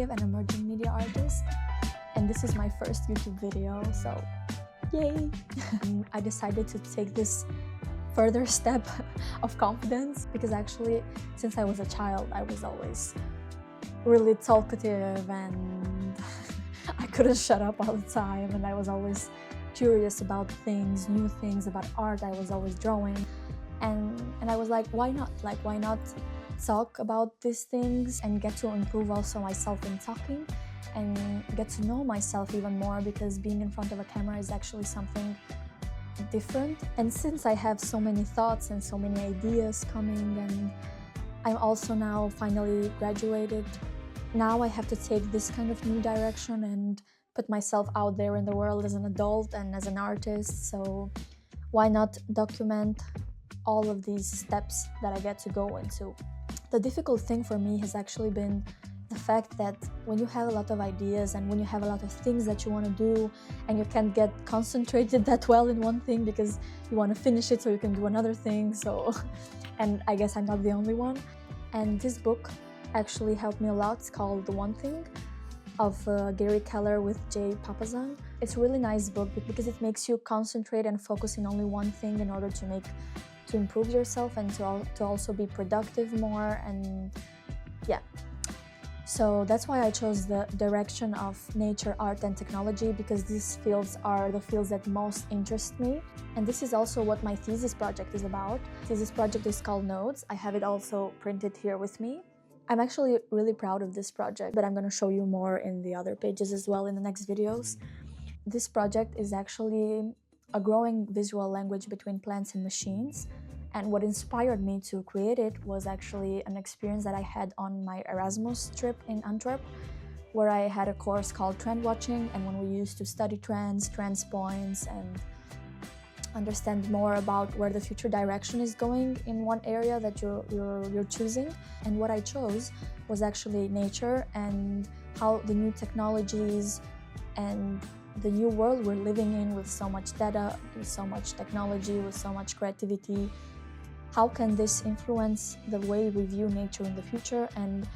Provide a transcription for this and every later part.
creative and emerging media artist, and this is my first YouTube video, so yay! I decided to take this further step of confidence because actually, since I was a child, I was always really talkative and I couldn't shut up all the time, and I was always curious about things, new things about art. I was always drawing, and I was like, why not? Like, why not talk about these things and get to improve also myself in talking and get to know myself even more, because being in front of a camera is actually something different. And since I have so many thoughts and so many ideas coming, and I'm also now finally graduated, now I have to take this kind of new direction and put myself out there in the world as an adult and as an artist. So why not document all of these steps that I get to go into? The difficult thing for me has actually been the fact that when you have a lot of ideas and when you have a lot of things that you want to do and you can't get concentrated that well in one thing because you want to finish it so you can do another thing. So, and I guess I'm not the only one. And this book actually helped me a lot. It's called The One Thing of Gary Keller with Jay Papasan. It's a really nice book because it makes you concentrate and focus in only one thing in order to improve yourself and to also be productive more. And yeah, so that's why I chose the direction of nature, art and technology, because these fields are the fields that most interest me. And this is also what my thesis project is about. Thesis project is called NODES. I have it also printed here with me. I'm actually really proud of this project, but I'm going to show you more in the other pages as well in the next videos. This project is actually a growing visual language between plants and machines. And what inspired me to create it was actually an experience that I had on my Erasmus trip in Antwerp, where I had a course called Trend Watching, and when we used to study trends points, and understand more about where the future direction is going in one area that you're choosing. And what I chose was actually nature and how the new technologies and the new world we're living in, with so much data, with so much technology, with so much creativity, how can this influence the way we view nature in the future, and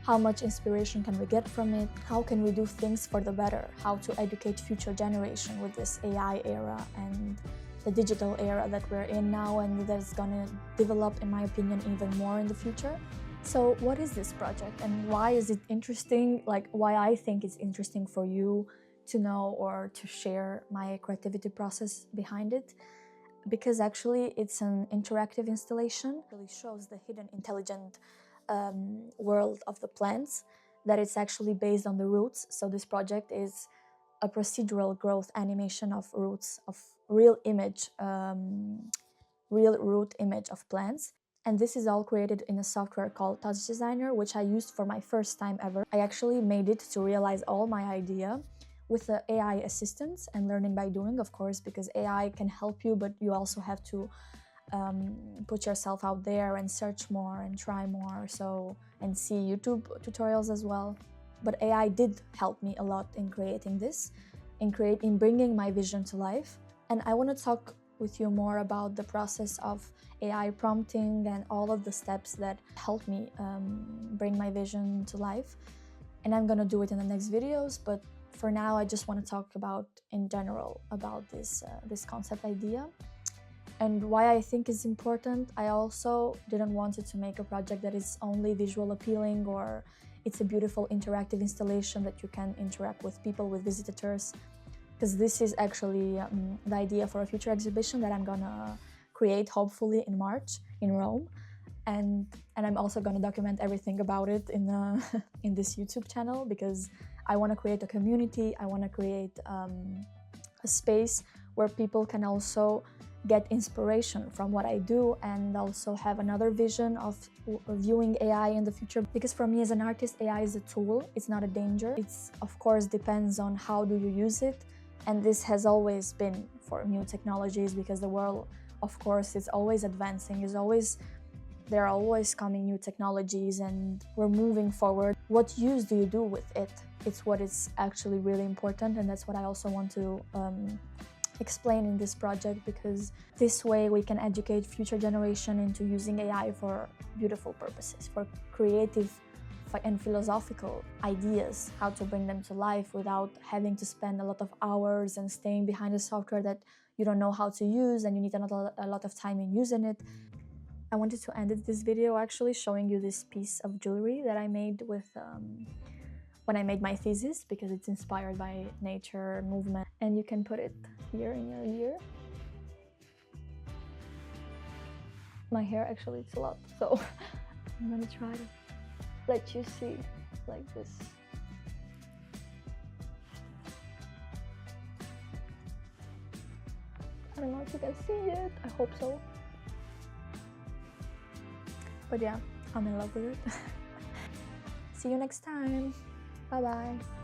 how much inspiration can we get from it? How can we do things for the better? How to educate future generation with this AI era and the digital era that we're in now, and that's gonna develop, in my opinion, even more in the future. So what is this project and why is it interesting? Like, why I think it's interesting for you to know or to share my creativity process behind it? Because actually it's an interactive installation. It really shows the hidden intelligent world of the plants, that it's actually based on the roots. So this project is a procedural growth animation of roots, of real root image of plants. And this is all created in a software called TouchDesigner, which I used for my first time ever. I actually made it to realize all my idea with the AI assistance and learning by doing, of course, because AI can help you, but you also have to put yourself out there and search more and try more, and see YouTube tutorials as well. But AI did help me a lot in creating this, in bringing my vision to life. And I want to talk with you more about the process of AI prompting and all of the steps that helped me bring my vision to life. And I'm gonna do it in the next videos, but for now I just want to talk about, in general, about this concept idea and why I think it's important. I also didn't want it to make a project that is only visual appealing, or it's a beautiful interactive installation that you can interact with people, with visitors, because this is actually the idea for a future exhibition that I'm gonna create hopefully in March in Rome. And I'm also gonna document everything about it in in this YouTube channel, because I want to create a community. I want to create a space where people can also get inspiration from what I do, and also have another vision of viewing AI in the future. Because for me as an artist, AI is a tool, it's not a danger. It's, of course, depends on how do you use it. And this has always been for new technologies, because the world, of course, is always advancing, there are always coming new technologies, and we're moving forward. What use do you do with it? It's what is actually really important, and that's what I also want to explain in this project, because this way we can educate future generation into using AI for beautiful purposes, for creative and philosophical ideas, how to bring them to life without having to spend a lot of hours and staying behind a software that you don't know how to use and you need a lot of time in using it. I wanted to end this video actually showing you this piece of jewelry that I made with when I made my thesis, because it's inspired by nature, movement, and you can put it here in your ear. My hair actually, it's a lot, so I'm gonna try to let you see like this. I don't know if you can see it, I hope so. But yeah, I'm in love with it. See you next time. Bye bye.